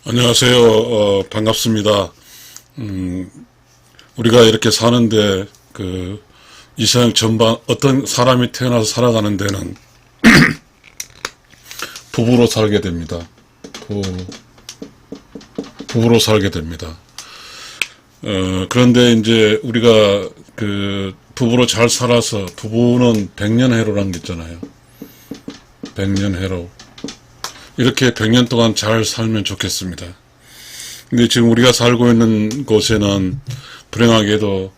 안녕하세요. 반갑습니다. 우리가 이렇게 사는데, 이 세상 전반, 어떤 사람이 태어나서 살아가는 데는 부부로 살게 됩니다. 부부로 살게 됩니다. 그런데 이제 우리가 부부로 잘 살아서, 부부는 백년해로라는 게 있잖아요. 백년해로. 이렇게 100년 동안 잘 살면 좋겠습니다. 근데 지금 우리가 살고 있는 곳에는 불행하게도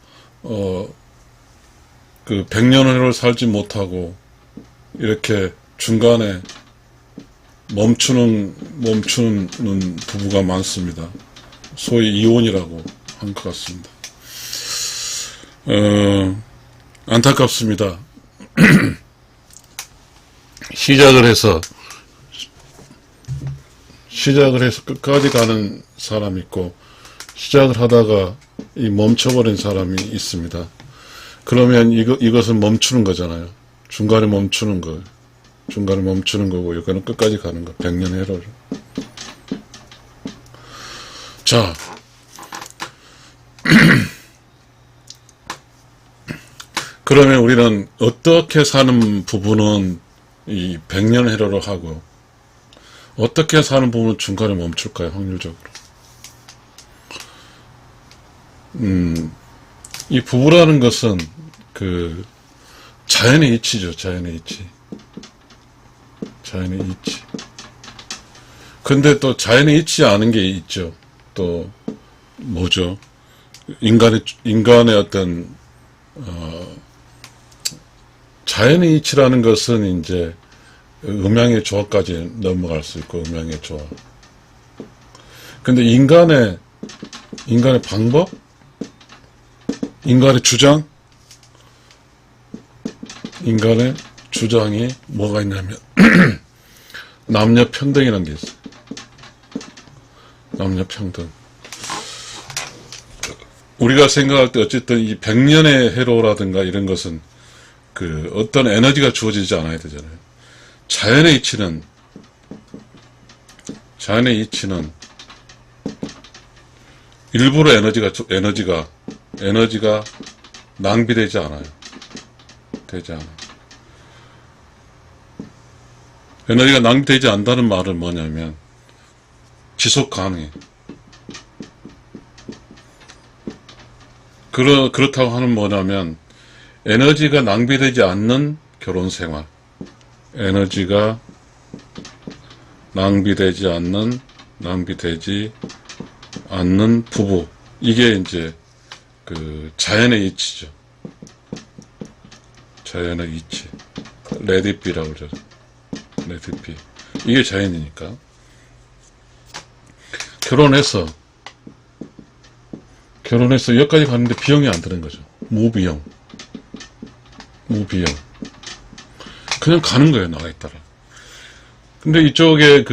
100년을 살지 못하고 이렇게 중간에 멈추는 부부가 많습니다. 소위 이혼이라고 한 것 같습니다. 안타깝습니다. 시작을 해서 끝까지 가는 사람이 있고, 시작을 하다가 멈춰버린 사람이 있습니다. 그러면 이것은 멈추는 거잖아요. 중간에 멈추는 거예요. 중간에 멈추는 거고, 이거는 끝까지 가는 거. 100년 해로를. 자. 그러면 우리는 어떻게 사는 부부는 이 100년 해로를 하고, 어떻게 사는 부분은 중간에 멈출까요, 확률적으로? 이 부부라는 것은, 자연의 이치죠, 자연의 이치. 자연의 이치. 근데 또 자연의 이치 않은 게 있죠. 또, 뭐죠? 인간의 어떤, 자연의 이치라는 것은 이제, 음양의 조화까지 넘어갈 수 있고, 음양의 조화. 근데 인간의 방법? 인간의 주장? 인간의 주장이 뭐가 있냐면, 남녀 평등이라는 게 있어요. 남녀 평등. 우리가 생각할 때 어쨌든 이 100년의 해로라든가 이런 것은 어떤 에너지가 주어지지 않아야 되잖아요. 자연의 이치는 일부러 에너지가 낭비되지 않아요. 에너지가 낭비되지 않는다는 말은 뭐냐면 지속 가능해. 그렇다고 하는 뭐냐면 에너지가 낭비되지 않는 결혼 생활. 에너지가 낭비되지 않는 부부. 이게 이제 자연의 이치죠. 자연의 이치. 레디비라고 그러죠. 레디비. 이게 자연이니까. 결혼해서 여기까지 갔는데 비용이 안 드는 거죠. 무비용. 그냥 가는 거예요, 나라에 따라. 근데 이쪽에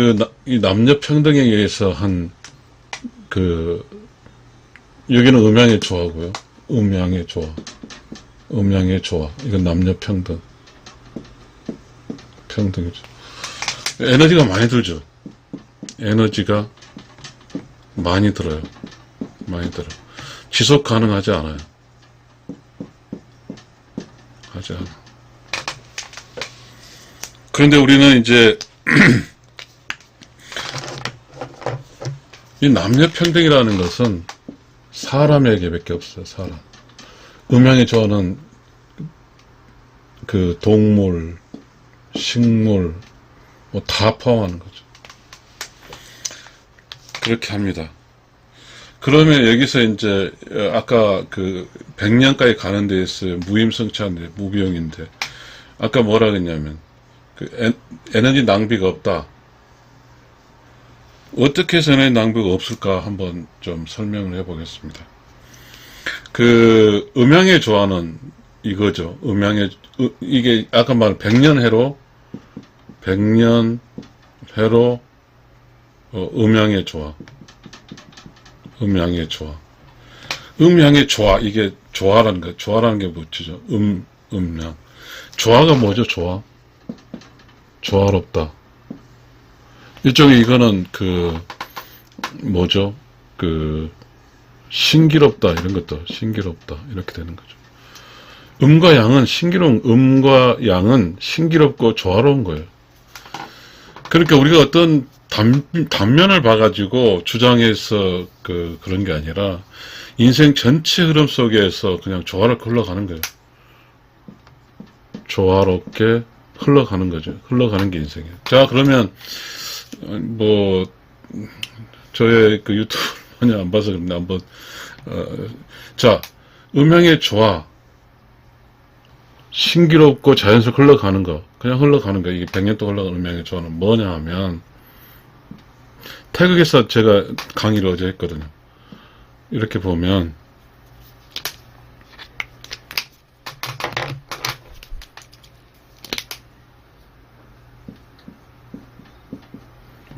이 남녀 평등에 의해서 여기는 음양의 조화고요. 음양의 조화. 이건 남녀 평등이죠. 에너지가 많이 들죠. 에너지가 많이 들어요. 지속 가능하지 않아요. 그런데 우리는 이제 이 남녀 평등이라는 것은 사람에게밖에 없어요. 사람. 음양의 조화는 동물, 식물 뭐 다 포함하는 거죠. 그렇게 합니다. 그러면 여기서 이제 아까 100년까지 가는 데 있어요. 무임승차인데, 무비용인데, 아까 뭐라 그랬냐면 에너지 낭비가 없다. 어떻게 해서 에너지 낭비가 없을까 한번 좀 설명을 해보겠습니다. 음양의 조화는 이거죠. 이게 아까 말한 100년 해로 음양의 조화. 음양의 조화. 이게 조화라는 게 뭐죠? 음양. 조화가 뭐죠? 조화롭다. 일종의 이거는 뭐죠? 그 신기롭다 이런 것도 신기롭다 이렇게 되는 거죠. 음과 양은 신기로운 음과 양은 신기롭고 조화로운 거예요. 그러니까 우리가 어떤 단면을 봐가지고 주장해서 그런 게 아니라 인생 전체 흐름 속에서 그냥 조화롭게 흘러가는 거예요. 조화롭게 흘러가는 거죠. 흘러가는 게 인생이에요. 자, 그러면 뭐 저의 그 유튜브 많이 안 봐서 그런데 한번 자, 음향의 조화, 신기롭고 자연스럽게 흘러가는 거, 그냥 흘러가는 거, 이게 100년 동안 흘러가는 음향의 조화는 뭐냐 하면, 태극에서 제가 강의를 어제 했거든요. 이렇게 보면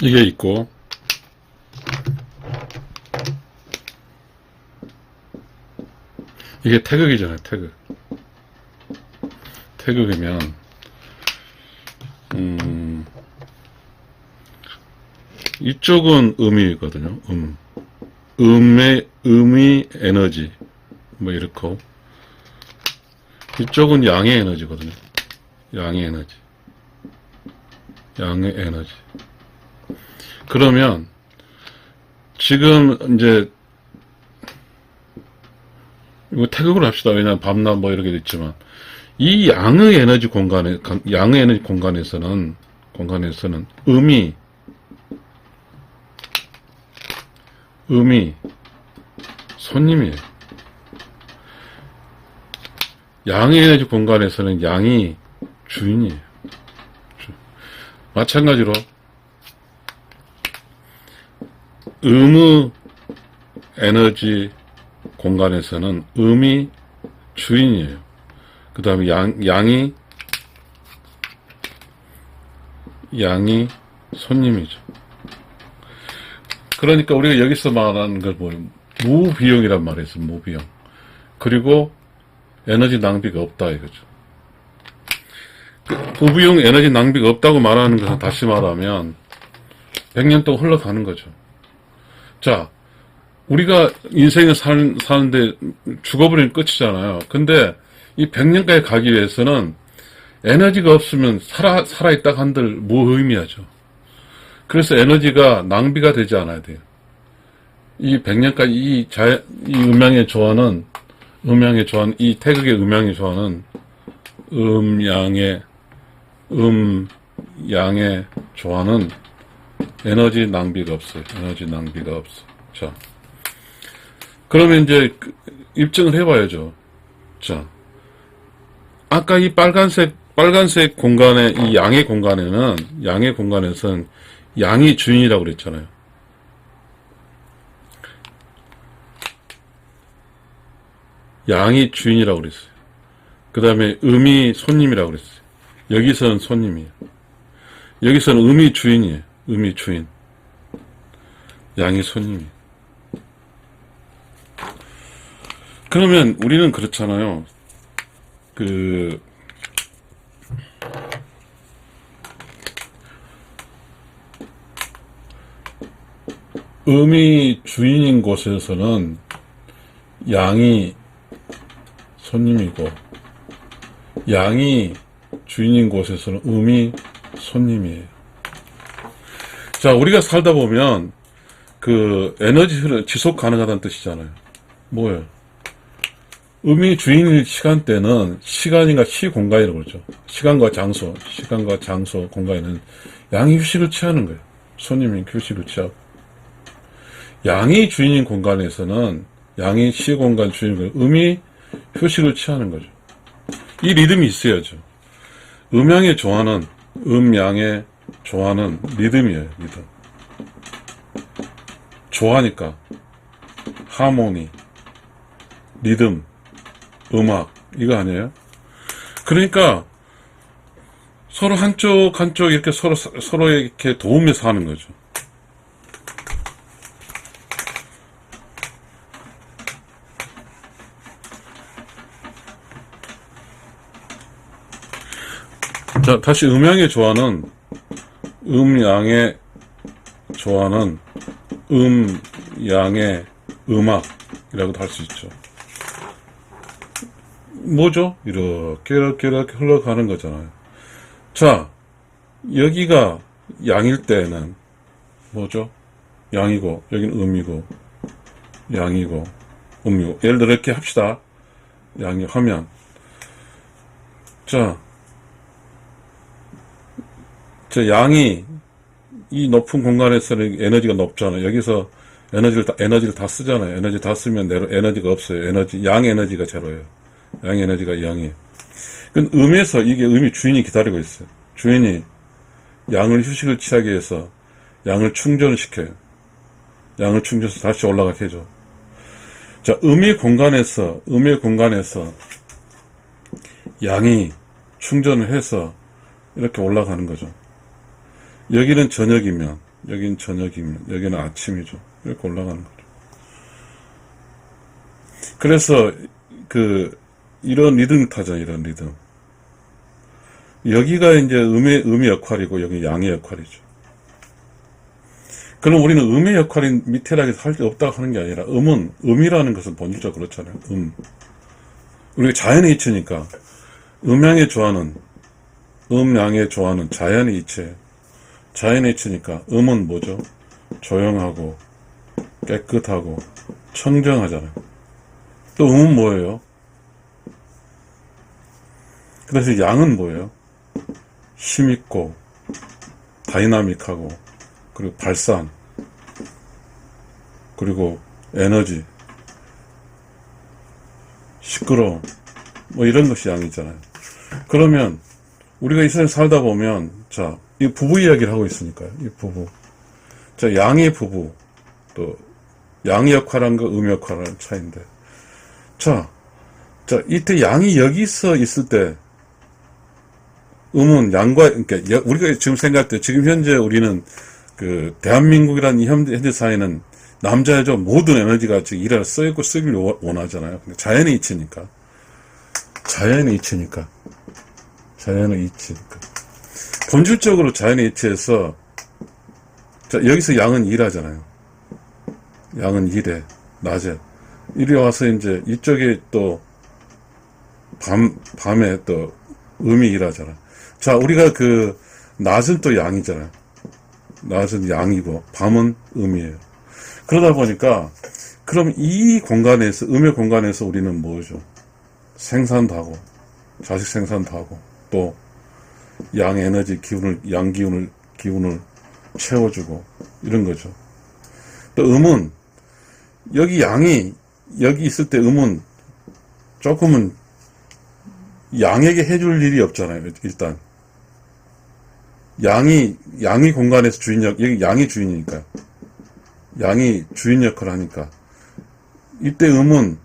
이게 있고, 이게 태극이잖아요. 태극이면 이쪽은 음이거든요. 음이 에너지 뭐 이렇고, 이쪽은 양의 에너지거든요. 양의 에너지. 그러면 지금 이제 이거 태극으로 합시다. 왜냐하면 밤낮 뭐 이렇게 됐지만, 이 양의 에너지 공간에서는 음이 손님이에요. 양의 에너지 공간에서는 양이 주인이에요. 마찬가지로 음의 에너지 공간에서는 음이 주인이에요. 그 다음에 양이 손님이죠. 그러니까 우리가 여기서 말하는 걸 보면 무비용이란 말이 있어요. 무비용. 그리고 에너지 낭비가 없다 이거죠. 무비용 에너지 낭비가 없다고 말하는 것은 다시 말하면 100년 동안 흘러가는 거죠. 자, 우리가 인생을 사는데 죽어버리면 끝이잖아요. 근데 이 100년까지 가기 위해서는 에너지가 없으면 살아있다 한들 무의미하죠. 그래서 에너지가 낭비가 되지 않아야 돼요. 이 100년까지 이 음양의 조화는, 이 태극의 음양의 조화는 양의 조화는 에너지 낭비가 없어요. 자, 그러면 이제 입증을 해봐야죠. 자, 아까 이 빨간색 공간에, 이 양의 공간에서는 양이 주인이라고 그랬잖아요. 양이 주인이라고 그랬어요. 그 다음에 음이 손님이라고 그랬어요. 여기서는 손님이에요. 여기서는 음이 주인이에요. 음이 주인. 양이 손님이에요. 그러면 우리는 그렇잖아요. 음이 주인인 곳에서는 양이 손님이고, 양이 주인인 곳에서는 음이 손님이에요. 자, 우리가 살다 보면 에너지 흐름 지속 가능하다는 뜻이잖아요. 뭐예요? 음이 주인일 시간대는 시간과 시공간이라고 그러죠. 시간과 장소, 공간에는 양이 휴식을 취하는 거예요. 손님이 휴식을 취하고. 양이 주인인 공간에서는 양이 시공간 주인인 음이 휴식을 취하는 거죠. 이 리듬이 있어야죠. 음양의 조화는, 양의 조화는 리듬이에요. 리듬. 조화니까 하모니, 리듬, 음악, 이거 아니에요? 그러니까 서로 한쪽 이렇게 서로 이렇게 도우면서 하는 거죠. 자, 다시 음양의 조화는, 양의 조화는 양의 음악이라고도 할 수 있죠. 뭐죠? 이렇게 흘러가는 거잖아요. 자, 여기가 양일 때는 뭐죠? 양이고, 여기는 음이고, 양이고, 음이고. 예를 들어 이렇게 합시다. 양이 하면. 자, 양이 이 높은 공간에서는 에너지가 높잖아요. 여기서 에너지를 다 쓰잖아요. 에너지 다 쓰면 에너지가 없어요. 양 에너지가 제로예요. 양 에너지가 0이에요. 그 음에서 이게 음이 주인이 기다리고 있어요. 주인이 양을 휴식을 취하게 해서 양을 충전시켜요. 양을 충전해서 다시 올라가게 해줘. 자, 음의 공간에서 양이 충전을 해서 이렇게 올라가는 거죠. 여기는 저녁이면, 여기는 아침이죠. 이렇게 올라가는 거죠. 그래서, 이런 리듬 타죠, 이런 리듬. 여기가 이제 음의 역할이고, 여기 양의 역할이죠. 그럼 우리는 음의 역할이 밑에라고 할 게 없다고 하는 게 아니라, 음이라는 것은 본질적으로 그렇잖아요. 우리가 자연의 이치니까, 음양의 조화는 자연의 이치예요. 자연의 이치니까, 음은 뭐죠? 조용하고, 깨끗하고, 청정하잖아요. 또 음은 뭐예요? 그래서 양은 뭐예요? 힘있고, 다이나믹하고, 그리고 발산, 그리고 에너지, 시끄러움, 뭐 이런 것이 양이잖아요. 그러면 우리가 이 세상에 살다 보면, 자, 이 부부 이야기를 하고 있으니까요. 이 부부. 자, 양의 부부, 또 양의 역할과 음의 역할의 차이인데, 자, 이때 양이 여기서 있을 때, 음은 양과, 그러니까 우리가 지금 생각할 때, 지금 현재 우리는 대한민국이라는 이 현대 사회는 남자, 여자 모든 에너지가 지금 일을 쓰길 원하잖아요. 근데 자연의 이치니까. 본질적으로 자연의 이치에서, 자, 여기서 양은 일하잖아요. 양은 일해. 낮에. 이리 와서 이제 이쪽에 또, 밤에 또 음이 일하잖아. 자, 우리가 낮은 또 양이잖아요. 낮은 양이고, 밤은 음이에요. 그러다 보니까, 그럼 이 공간에서, 음의 공간에서 우리는 뭐죠? 생산도 하고, 자식 생산도 하고, 또, 양 에너지 양 기운을 채워주고, 이런 거죠. 또 음은, 여기 있을 때 음은 조금은 양에게 해줄 일이 없잖아요, 일단. 양이 공간에서 여기 양이 주인이니까요. 양이 주인 역할을 하니까. 이때 음은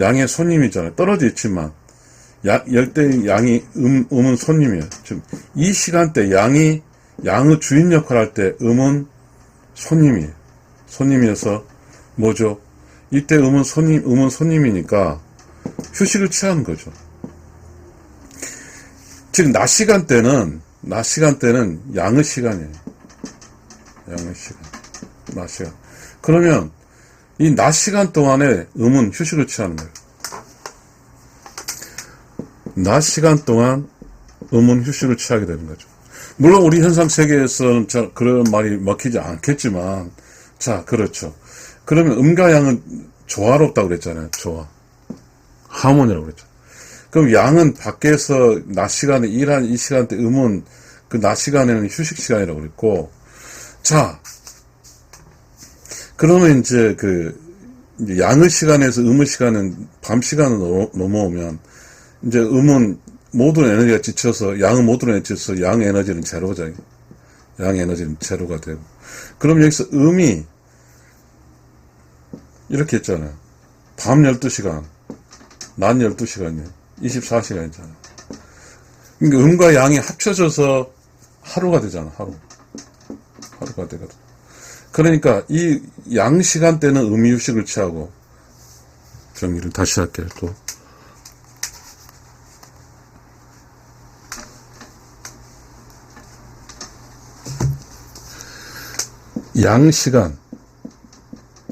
양의 손님이잖아요. 떨어져 있지만, 열대 음은 손님이에요. 지금, 이 시간대 양의 주인 역할을 할 때 음은 손님이에요. 손님이어서, 뭐죠? 이때 음은 손님이니까, 휴식을 취하는 거죠. 즉, 낮 시간대는 양의 시간이에요. 낮 시간. 그러면, 이 낮 시간 동안에 음은 휴식을 취하는 거예요. 낮 시간 동안 음은 휴식을 취하게 되는 거죠. 물론 우리 현상 세계에서는 그런 말이 먹히지 않겠지만, 자, 그렇죠. 그러면 음과 양은 조화롭다고 그랬잖아요. 조화. 하모니라고 그랬죠. 그럼 양은 밖에서 낮 시간에 일하는 이 시간대, 음은 그 낮 시간에는 휴식 시간이라고 그랬고, 자, 그러면 이제 양의 시간에서 음의 시간은 밤 시간으로 넘어오면, 이제 음은 모든 에너지가 지쳐서, 양은 모든 에너지가 지쳐서 양 에너지는 제로죠. 양 에너지는 제로가 되고. 그럼 여기서 음이 이렇게 했잖아요. 밤 12시간, 낮 12시간이에요. 24시간이잖아요. 그러니까 음과 양이 합쳐져서 하루가 되잖아, 하루가 되거든. 그러니까 이 양 시간대는 음이 휴식을 취하고, 정리를 다시 할게요, 또. 양 시간,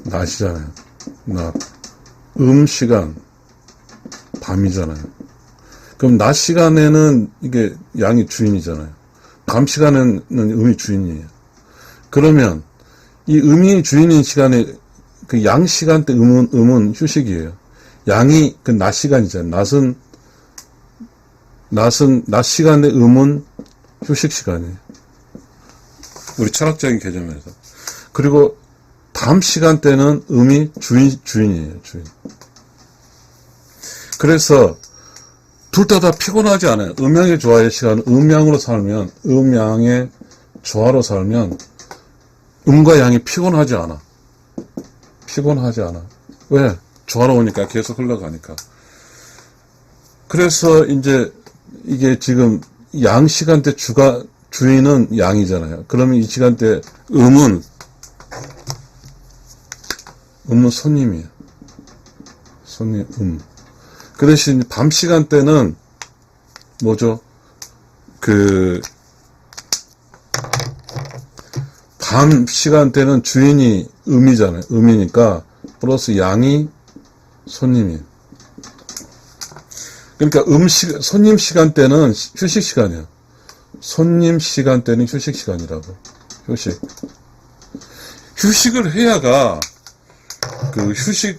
낮이잖아요. 낮. 시간, 밤이잖아요. 그럼 낮 시간에는 이게 양이 주인이잖아요. 밤 시간에는 음이 주인이에요. 그러면 이 음이 주인인 시간에 그 양 시간대 음은 휴식이에요. 양이 그 낮 시간이잖아요. 낮 시간의 음은 휴식 시간이에요. 우리 철학적인 개념에서. 그리고 밤 시간대는 음이 주인이에요. 주인. 그래서 둘 다 피곤하지 않아요. 음양의 조화의 시간은 음양으로 살면, 음양의 조화로 살면 음과 양이 피곤하지 않아. 피곤하지 않아. 왜? 조화로우니까 계속 흘러가니까. 그래서 이제 이게 지금 양 시간대 주인은 양이잖아요. 그러면 이 시간대 음은 손님이에요. 손님, 그 대신 밤 시간대는 뭐죠? 밤 시간대는 주인이 음이잖아요. 음이니까 플러스 양이 손님이에요. 그러니까 손님 시간대는 휴식 시간이에요. 손님 시간대는 휴식 시간이라고. 휴식을 해야가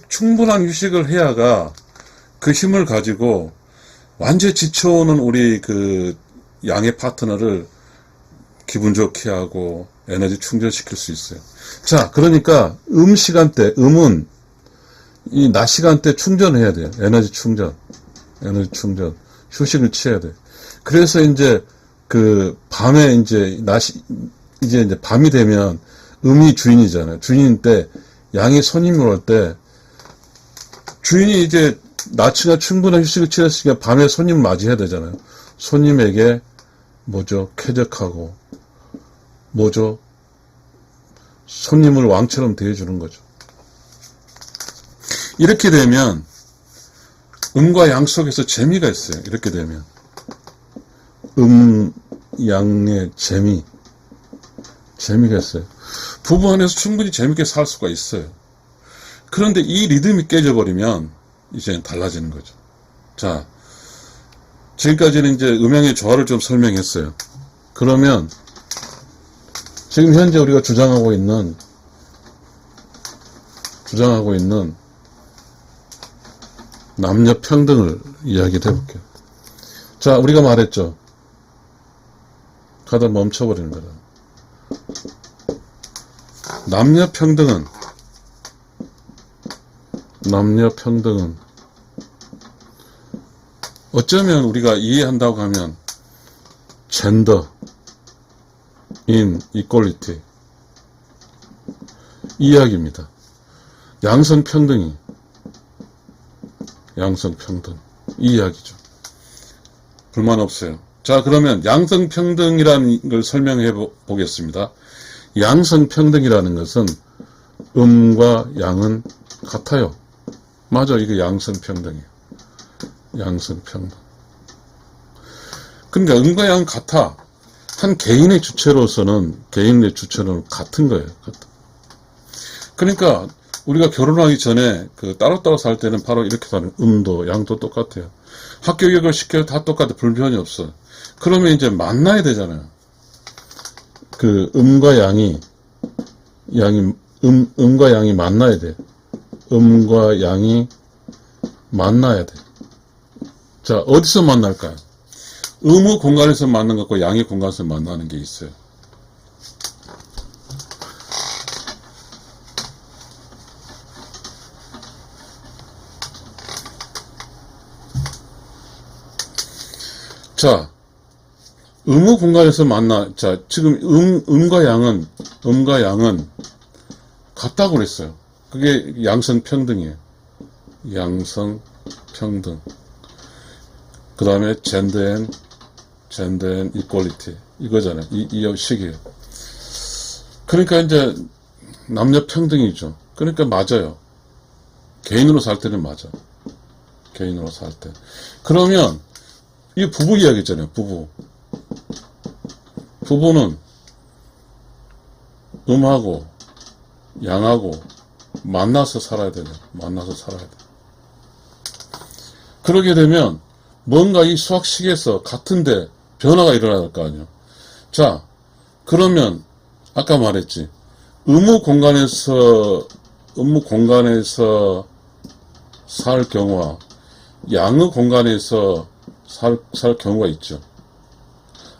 충분한 휴식을 해야가 그 힘을 가지고 완전히 지쳐오는 우리 양의 파트너를 기분 좋게 하고 에너지 충전시킬 수 있어요. 자, 그러니까 시간대, 음은 이 낮 시간대 충전해야 돼요. 에너지 충전. 휴식을 취해야 돼. 그래서 이제 밤에 이제 밤이 되면 음이 주인이잖아요. 주인일 때 양이 손님으로 올 때 주인이 이제 낮이나 충분한 휴식을 취했으니까 밤에 손님을 맞이해야 되잖아요. 손님에게 뭐죠? 쾌적하고 뭐죠? 손님을 왕처럼 대해주는 거죠. 이렇게 되면 음과 양 속에서 재미가 있어요. 이렇게 되면 양의 재미가 있어요. 부부 안에서 충분히 재밌게 살 수가 있어요. 그런데 이 리듬이 깨져버리면 이제 달라지는 거죠. 자, 지금까지는 이제 음양의 조화를 좀 설명했어요. 그러면 지금 현재 우리가 주장하고 있는 남녀 평등을 이야기를 해볼게요. 자, 우리가 말했죠. 가다 멈춰버리는 거다. 남녀 평등은 어쩌면 우리가 이해한다고 하면 젠더 인 이퀄리티 이 이야기입니다. 양성평등 이 이야기죠. 불만 없어요. 자, 그러면 양성평등이라는 걸 설명해 보겠습니다. 양성평등이라는 것은 음과 양은 같아요. 맞아, 이거 양성평등이에요. 양성평등. 그러니까 음과 양은 같아. 한 개인의 주체로서는 같은 거예요. 그러니까 우리가 결혼하기 전에 따로따로 살 때는 바로 이렇게 사는 음도 양도 똑같아요. 학교 교육을 시켜도 다 똑같아. 불편이 없어. 그러면 이제 만나야 되잖아요. 음과 양이 만나야 돼. 음과 양이 만나야 돼. 자, 어디서 만날까요? 음의 공간에서 만나는 것과 양의 공간에서 만나는 게 있어요. 자, 음의 공간에서 자, 지금 음과 양은 같다고 그랬어요. 그게 양성평등이에요. 양성평등. 그 다음에 젠더 앤 이퀄리티. 이거잖아요. 이 식이에요. 그러니까 이제 남녀 평등이죠. 그러니까 맞아요. 개인으로 살 때는 맞아. 개인으로 살 때. 그러면 이 부부 이야기 있잖아요. 부부는 음하고 양하고 만나서 살아야 되죠. 만나서 살아야 돼. 그러게 되면 뭔가 이 수학식에서 같은데 변화가 일어나야 할 거 아니에요. 자, 그러면 아까 말했지. 의무 공간에서 살 경우와 양의 공간에서 살 경우가 있죠.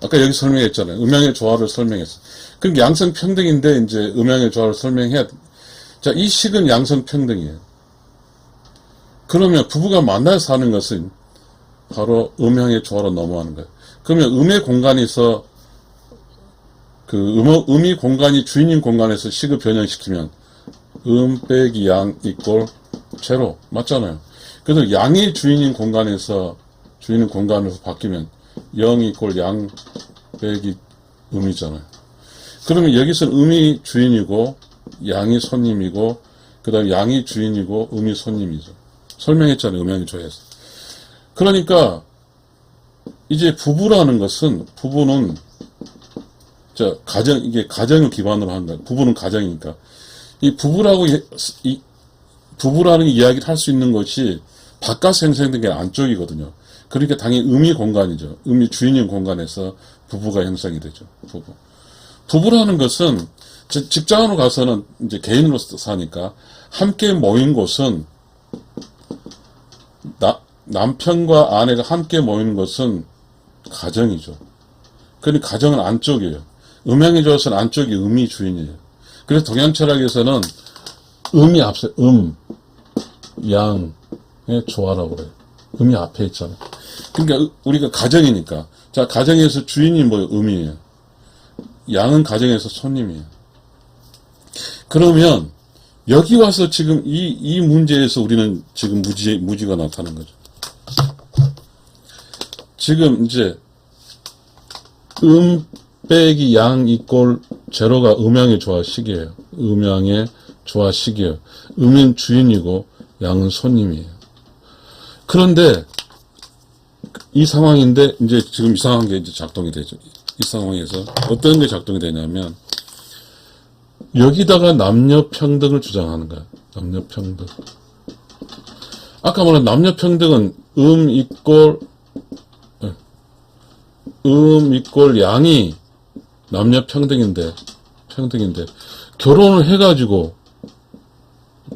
아까 여기 설명했잖아요. 음양의 조화를 설명했어. 그럼 양성 평등인데 이제 음양의 조화를 설명해야 돼. 자, 이 식은 양성 평등이에요. 그러면 부부가 만나서 사는 것은 바로 음양의 조화로 넘어가는 거예요. 그러면 음의 공간에서 음이 공간이 주인인 공간에서 식을 변형시키면 빼기 양 이꼴 제로 맞잖아요. 그래서 양이 주인인 공간에서 바뀌면 0 이꼴 양 빼기 음이잖아요. 그러면 여기서는 음이 주인이고 양이 손님이고 그 다음에 양이 주인이고 음이 손님이죠. 설명했잖아요. 음양이 조화에서. 그러니까 이제 부부는 이게 가정을 기반으로 한 거예요. 부부는 가정이니까. 부부라는 이야기를 할 수 있는 것이 바깥 형성된 게 안쪽이거든요. 그러니까 당연히 음이 공간이죠. 음이 주인인 공간에서 부부가 형성이 되죠. 부부라는 것은 직장으로 가서는 이제 개인으로서 사니까 함께 모인 곳은 남편과 아내가 함께 모이는 것은 가정이죠. 그러니까 가정은 안쪽이에요. 음양의 조화에서는 안쪽이 음이 주인이에요. 그래서 동양 철학에서는 음이 앞서 양의 조화라고 그래요. 음이 앞에 있잖아요. 그러니까 우리가 가정이니까. 자, 가정에서 주인이 뭐예요? 음이에요. 양은 가정에서 손님이에요. 그러면 여기 와서 지금 이 문제에서 우리는 지금 무지가 나타나는 거죠. 지금 이제 빼기 양 이꼴 제로가 음양의 조화식이에요. 음양의 조화식이에요. 음은 주인이고 양은 손님이에요. 그런데 이 상황인데 이제 지금 이상한 게 이제 작동이 되죠. 이 상황에서 어떤 게 작동이 되냐면 여기다가 남녀 평등을 주장하는 거야. 남녀 평등. 아까 말한 남녀 평등은 이꼴 양이 남녀 평등인데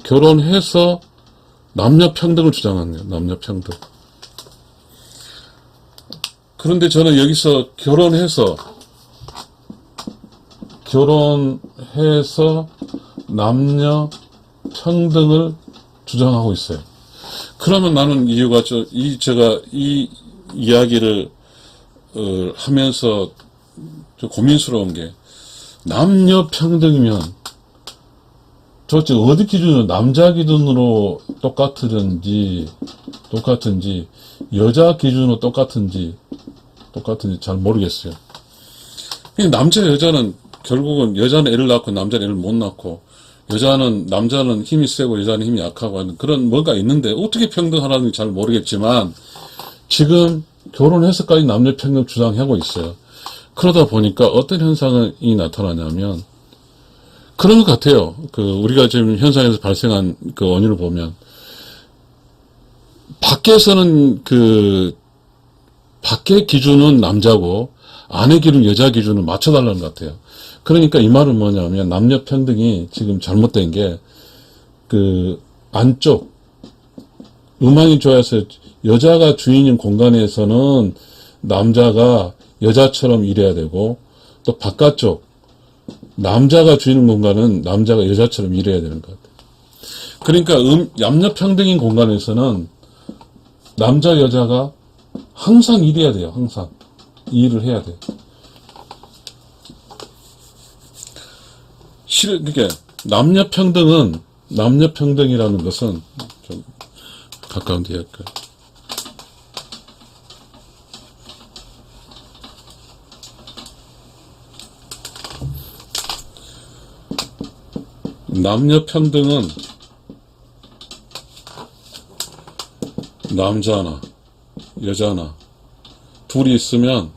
결혼해서 남녀 평등을 주장하는 거예요. 남녀 평등. 그런데 저는 여기서 결혼해서 남녀 평등을 주장하고 있어요. 그러면 나는 이유가 제가 이 이야기를 하면서 좀 고민스러운 게 남녀 평등이면 도대체 어디 기준으로 남자 기준으로 똑같은지 여자 기준으로 똑같은지 잘 모르겠어요. 남자 여자는 결국은 여자는 애를 낳고 남자는 애를 못 낳고 남자는 힘이 세고 여자는 힘이 약하고 하는 그런 뭔가 있는데 어떻게 평등하라는지 잘 모르겠지만 지금 결혼해서까지 남녀 평등 주장하고 있어요. 그러다 보니까 어떤 현상이 나타나냐면 그런 것 같아요. 우리가 지금 현상에서 발생한 그 원인을 보면 밖에서는 밖의 기준은 남자고 안의 기준 여자 기준을 맞춰달라는 것 같아요. 그러니까 이 말은 뭐냐면 남녀 평등이 지금 잘못된 게 안쪽 음양이 조화에서 여자가 주인인 공간에서는 남자가 여자처럼 일해야 되고 또 바깥쪽 남자가 주인인 공간은 남자가 여자처럼 일해야 되는 것 같아요. 그러니까 남녀 평등인 공간에서는 남자 여자가 항상 일해야 돼요. 항상 일을 해야 돼요. 그러니까 남녀 평등이라는 것은 좀 가까운 데 할까요? 남녀 평등은 남자나 여자나 둘이 있으면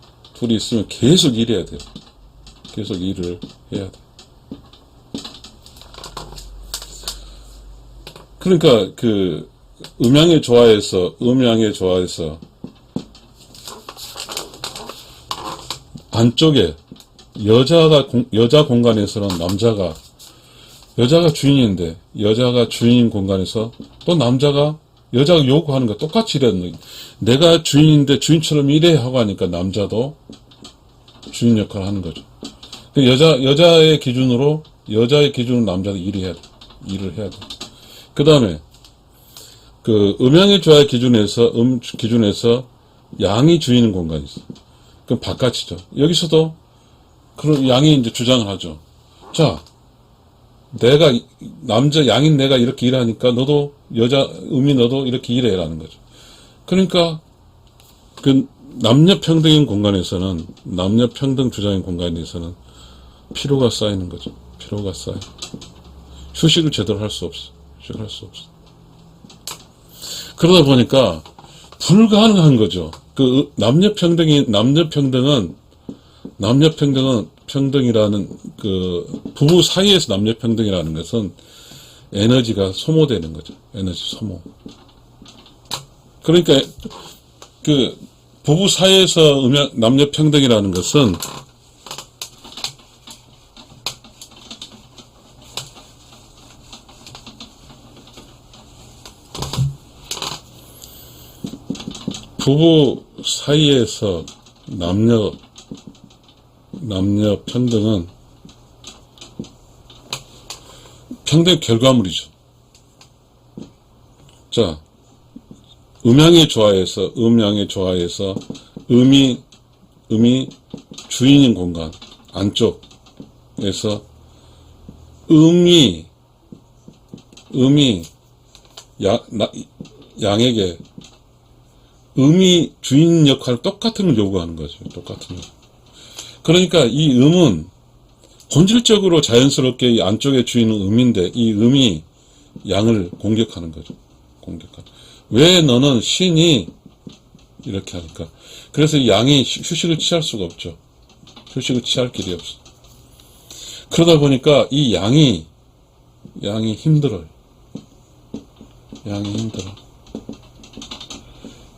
계속 일해야 돼요. 계속 일을 해야 돼. 그러니까 그 음양의 조화에서 안쪽에 여자 공간에서는 여자가 주인인데, 여자가 주인인 공간에서 또 여자가 요구하는 거 똑같이 이래는 거예요. 내가 주인인데 주인처럼 일해 하고 하니까 남자도 주인 역할을 하는 거죠. 여자의 기준으로 남자도 일을 해야 돼. 그 다음에, 그, 음양의 조화의 기준에서 양이 주인인 공간이 있어. 그럼 바깥이죠. 여기서도, 그런 양이 이제 주장을 하죠. 자, 양인 내가 이렇게 일하니까 너도 너도 이렇게 일해라는 거죠. 그러니까, 그, 남녀 평등 주장인 공간에서는 피로가 쌓이는 거죠. 피로가 쌓여. 휴식을 제대로 할 수 없어. 그러다 보니까 불가능한 거죠. 그 평등이라는 그 부부 사이에서 남녀 평등이라는 것은 에너지가 소모되는 거죠. 에너지 소모. 그러니까 그 부부 사이에서 남녀 평등이라는 것은 부부 사이에서 남녀 평등은 평등 결과물이죠. 자, 음양의 조화에서 음이 주인인 공간 안쪽에서 양에게 음이 주인 역할 똑같은 걸 요구하는 거죠. 똑같은 거. 그러니까 이 음은 본질적으로 자연스럽게 이 안쪽의 주인은 음인데 이 음이 양을 공격하는 거죠. 왜 너는 신이 이렇게 하니까. 그래서 이 양이 휴식을 취할 수가 없죠. 휴식을 취할 길이 없어. 그러다 보니까 이 양이 힘들어요.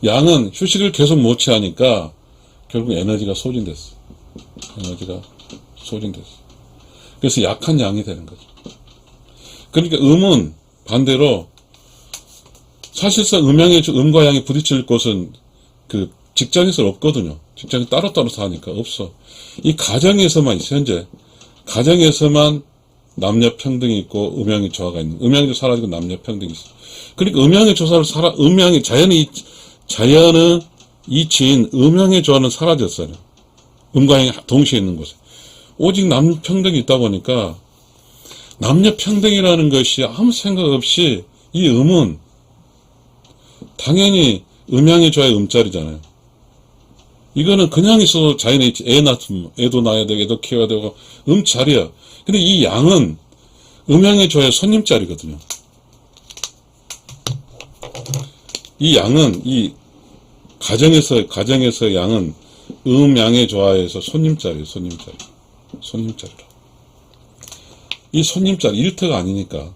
양은 휴식을 계속 못 취하니까 결국 에너지가 소진됐어. 그래서 약한 양이 되는 거죠. 그러니까 음은 반대로 사실상 음과 양이 부딪힐 곳은 그 직장에서 없거든요. 직장이 따로따로 사니까 없어. 이 가정에서만 있어. 현재 가정에서만 남녀 평등이 있고 음양의 조화가 있는. 음양이 사라지고 남녀 평등이 있어. 그러니까 음양의 조화를 자연의 이치인 음양의 조화는 사라졌어요. 음과 양이 동시에 있는 곳에. 오직 남녀 평등이 있다 보니까 남녀 평등이라는 것이 아무 생각 없이 이 음은 당연히 음양의 조화의 음자리잖아요. 이거는 그냥 있어도 자연의 이치, 애 낳으면 애도 낳아야 되고 애도 키워야 되고 음자리야. 근데 이 양은 음양의 조화의 손님자리거든요. 이 양은 이 가정에서 양은 음양의 조화에서 손님자리예요. 손님자리로. 이 손님자리 일터가 아니니까.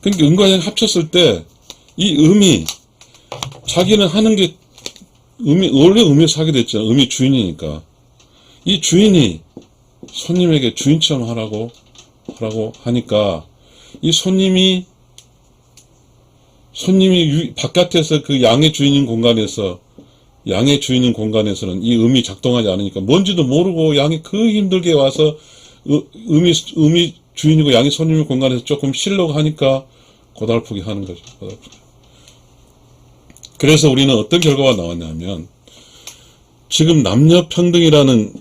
그러니까 음과 양 합쳤을 때 이 음이 자기는 하는 게 원래 음이 사게 됐잖아. 음이 주인이니까. 이 주인이 손님에게 주인처럼 하라고 하니까 이 손님이 바깥에서 그 양의 주인인 공간에서는 이 음이 작동하지 않으니까 뭔지도 모르고 양이 그 힘들게 와서 음이 주인이고 양이 손님인 공간에서 조금 쉬려고 하니까 고달프게 하는 거죠. 그래서 우리는 어떤 결과가 나왔냐면 지금 남녀 평등이라는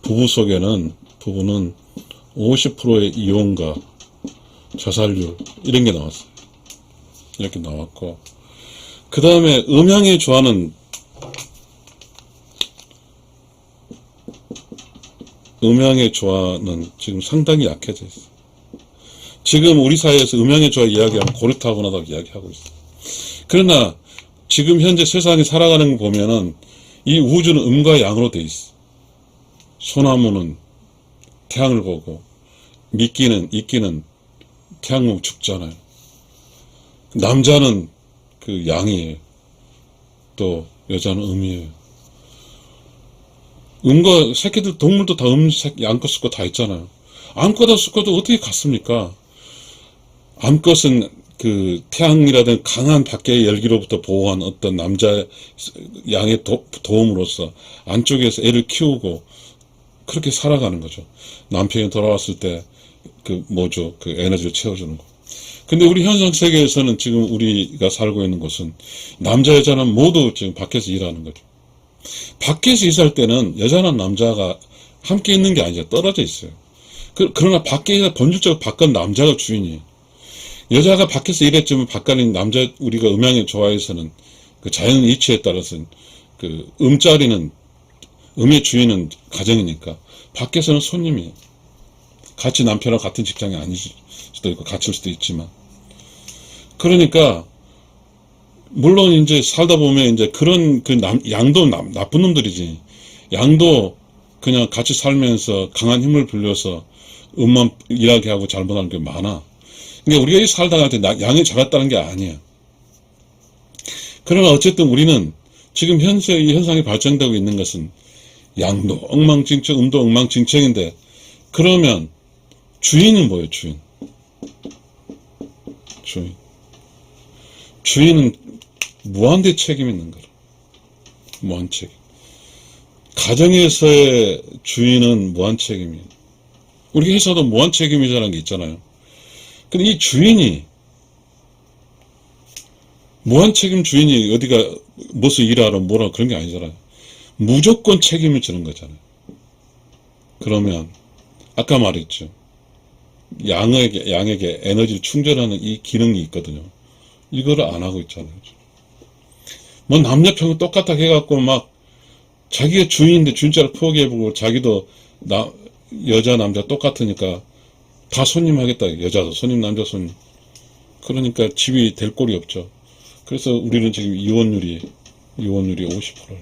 부부 속에는 부부는 50%의 이혼과 자살률 이런 게 나왔어요. 이렇게 나왔고 그 다음에 음양의 조화는 지금 상당히 약해져 있어요. 지금 우리 사회에서 음양의 조화 이야기하면 고리타분하다고 이야기하고 있어요. 그러나 지금 현재 세상이 살아가는 거 보면은 이 우주는 음과 양으로 돼 있어. 소나무는 태양을 보고 이끼는 태양궁 죽잖아요. 남자는 그 양이에요. 또 여자는 음이에요. 음과 새끼들 동물도 다 양껏 수컷 다 있잖아요. 암컷하고 수컷도 어떻게 같습니까? 암컷은 그 태양이라든 강한 밖의 열기로부터 보호한 어떤 남자 양의 도움으로써 안쪽에서 애를 키우고 그렇게 살아가는 거죠. 남편이 돌아왔을 때 그 에너지를 채워주는 거. 근데 우리 현상 세계에서는 지금 우리가 살고 있는 곳은 남자 여자는 모두 지금 밖에서 일하는 거죠. 밖에서 일할 때는 여자나 남자가 함께 있는 게 아니죠. 떨어져 있어요. 그러나 밖에 본질적으로 바깥 남자가 주인이에요. 여자가 밖에서 일했지만 바깥은 남자, 우리가 음양의 조화에서는 그 자연 이치에 따라서는 그 음의 주인은 가정이니까 밖에서는 손님이에요. 같이 남편하고 같은 직장이 아닐 수도 있고 갇힐 수도 있지만. 그러니까 물론 이제 살다 보면 이제 그런 양도 나쁜 놈들이지. 양도 그냥 같이 살면서 강한 힘을 빌려서 음만 일하게 하고 잘못하는 게 많아. 그러니까 우리가 이 살다가 양이 작았다는 게 아니야. 그러나 어쨌든 우리는 지금 현재 이 현상이 발전되고 있는 것은 양도 엉망진창, 음도 엉망진창인데, 그러면 주인은 뭐예요? 주인은 무한대 책임 있는 거라. 무한 책임. 가정에서의 주인은 무한 책임이에요. 우리 회사도 무한 책임이라는 게 있잖아요. 근데 이 주인이 무한 책임 주인이 어디가 무슨 일하러 뭐라 그런 게 아니잖아요. 무조건 책임을 지는 거잖아요. 그러면 아까 말했죠. 양에게 에너지를 충전하는 이 기능이 있거든요. 이거를 안 하고 있잖아요. 뭐 남녀평등 똑같아 해갖고 막 자기가 주인인데 주인자를 포기해보고 자기도 여자 남자 똑같으니까 다 손님 하겠다. 여자도 손님 남자 손님. 그러니까 집이 될 꼴이 없죠. 그래서 우리는 지금 이혼율이 50%예요.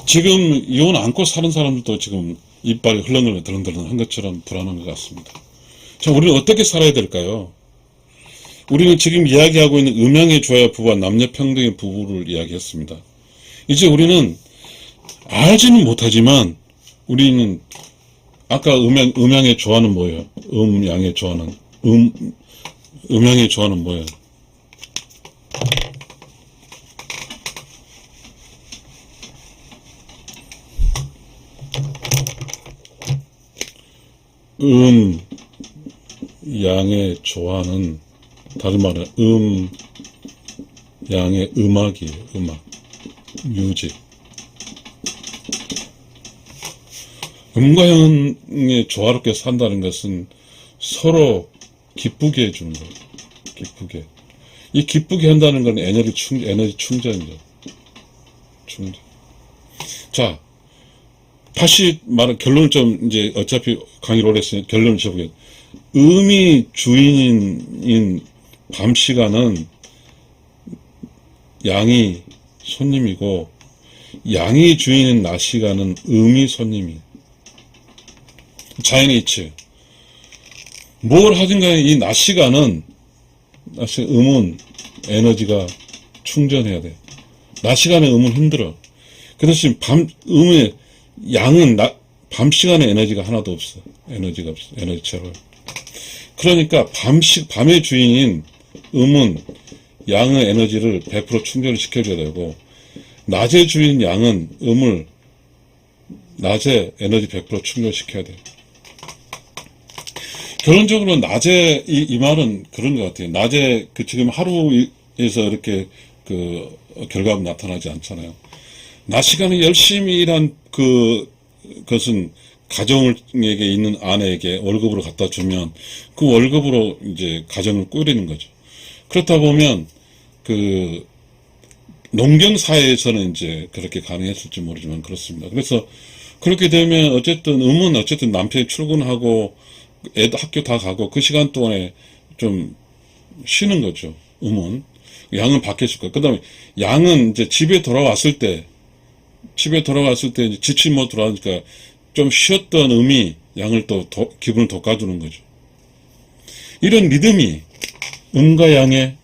지금 이혼 안고 사는 사람들도 지금 이빨이 흘렁흘렁 드렁드렁 것처럼 불안한 것 같습니다. 자, 우리는 어떻게 살아야 될까요? 우리는 지금 이야기하고 있는 음양의 조화 부부와 남녀평등의 부부를 이야기했습니다. 이제 우리는 알지는 못하지만 우리는 아까 음양의 조화는 뭐예요? 음양의 조화는 음양의 조화는 뭐예요? 양의 조화는 다른 말은 양의 음악이에요. 음악, 뮤직. 음과 양의 조화롭게 산다는 것은 서로 기쁘게 해주는 거예요. 기쁘게. 이 기쁘게 한다는 건 에너지 충전이죠. 충전. 자, 다시 말한 결론을 좀 이제 어차피 강의를 오래 했으니 결론을 줘보겠습니다. 음이 주인인 밤 시간은 양이 손님이고, 양이 주인인 낮 시간은 음이 손님이에요. 자연의 이치. 뭘 하든 간에 이 낮 시간은, 음은 에너지가 충전해야 돼. 낮 시간에 음은 힘들어. 그 대신 양은 밤 시간에 에너지가 하나도 없어. 에너지가 없어. 에너지 채로. 그러니까 밤의 주인인 음은 양의 에너지를 100% 충전을 시켜줘야 되고, 낮의 주인 양은 음을 낮에 에너지 100% 충전시켜야 돼요. 결론적으로 낮에 이 말은 그런 것 같아요. 낮에 지금 하루에서 이렇게 결과가 나타나지 않잖아요. 낮 시간에 열심히 일한 그것은 가정에게 있는 아내에게 월급으로 갖다 주면 그 월급으로 이제 가정을 꾸리는 거죠. 그렇다 보면 농경사회에서는 이제 그렇게 가능했을지 모르지만 그렇습니다. 그래서 그렇게 되면 어쨌든 남편이 출근하고 애도 학교 다 가고 그 시간 동안에 좀 쉬는 거죠. 양은 밖에 있을 거예요. 그 다음에 양은 이제 집에 돌아왔을 때 이제 지친 못 돌아오니까 좀 쉬었던 음이 양을 또 기분을 돋궈주는 거죠. 이런 리듬이, 음과 양의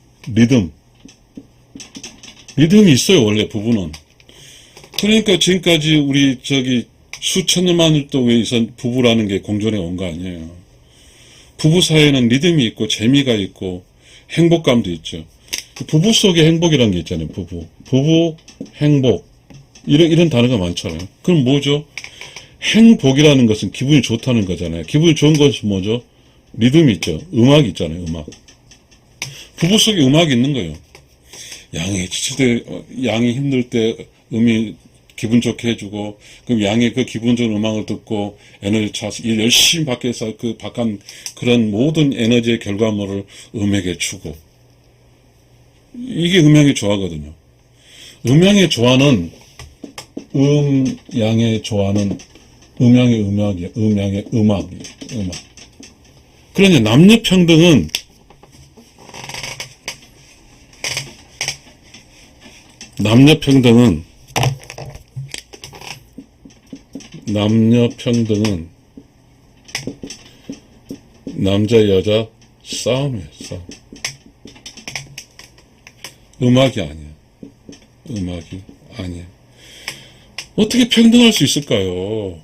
리듬이 있어요, 원래 부부는. 그러니까 지금까지 우리 수천만 년 동안 부부라는 게 공존해 온 거 아니에요. 부부 사이에는 리듬이 있고 재미가 있고 행복감도 있죠. 부부 속에 행복이라는 게 있잖아요. 부부 행복, 이런 단어가 많잖아요. 그럼 뭐죠? 행복이라는 것은 기분이 좋다는 거잖아요. 기분이 좋은 것은 뭐죠? 리듬이 있죠. 음악이 있잖아요. 음악. 부부 속에 음악이 있는 거예요. 양이 지칠 때, 양이 힘들 때 음이 기분 좋게 해주고, 그럼 양이 그 기분 좋은 음악을 듣고 에너지 차서 일 열심히 밖에서 그 바깥 그런 모든 에너지의 결과물을 음에게 주고, 이게 음양의 조화거든요. 음양의 조화는 양의 조화는 음양의 음악이에요. 음양의 음악. 그러니 남녀 평등은 남자 여자 싸움이에요. 싸움. 음악이 아니에요. 어떻게 평등할 수 있을까요?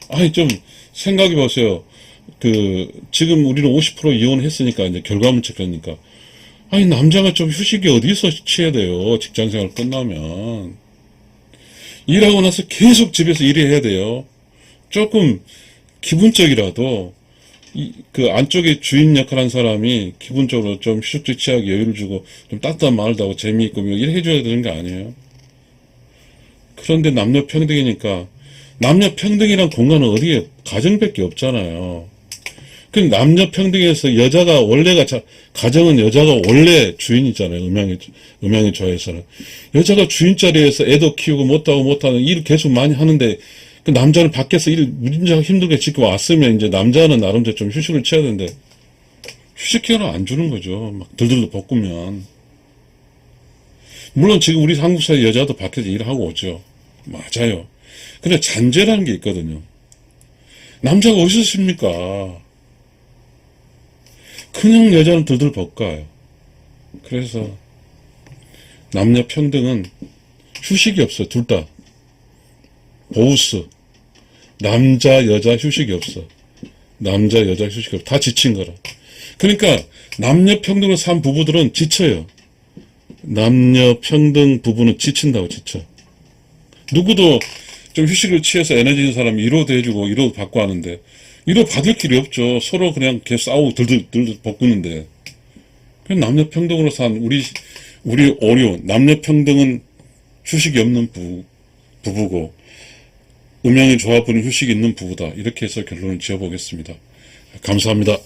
아니, 좀 생각해 보세요. 지금 우리는 50% 이혼했으니까 이제 결과물 체크하니까. 아니, 남자가 좀 휴식이 어디서 취해야 돼요? 직장생활 끝나면. 일하고 나서 계속 집에서 일해야 돼요. 조금 기분적이라도 그 안쪽에 주인 역할한 사람이 기분적으로 좀 휴식도 취하게 여유를 주고 좀 따뜻한 말도 하고 재미있고 이렇게 해줘야 되는 거 아니에요? 그런데 남녀 평등이니까, 남녀 평등이란 공간은 어디에 가정밖에 없잖아요. 그 남녀 평등에서 가정은 여자가 원래 주인이잖아요. 음양의 조화에서는. 여자가 주인 자리에서 애도 키우고 못하는 일을 계속 많이 하는데, 그 남자는 밖에서 일 무진장 힘들게 짓고 왔으면 이제 남자는 나름대로 좀 휴식을 취해야 되는데, 휴식 기간을 안 주는 거죠. 막 들들들 볶으면. 물론 지금 우리 한국 사회 여자도 밖에서 일하고 오죠. 맞아요. 근데 잔재라는 게 있거든요. 남자가 어디서 쉽니까? 그냥 여자는 들들 볶아요. 그래서 남녀 평등은 휴식이 없어. 둘 다. 보우스. 남자 여자 휴식이 없어. 다 지친 거라. 그러니까 남녀 평등을 산 부부들은 지쳐요. 남녀 평등 부부는 지친다고. 지쳐. 누구도 좀 휴식을 취해서 에너지 있는 사람이 위로도 해주고 위로도 받고 하는데, 위로 받을 길이 없죠. 서로 그냥 계속 싸우고 들들 볶는데. 그냥 남녀 평등으로 산 우리 오류, 남녀 평등은 휴식이 없는 부부고, 음양의 조합은 휴식이 있는 부부다. 이렇게 해서 결론을 지어보겠습니다. 감사합니다.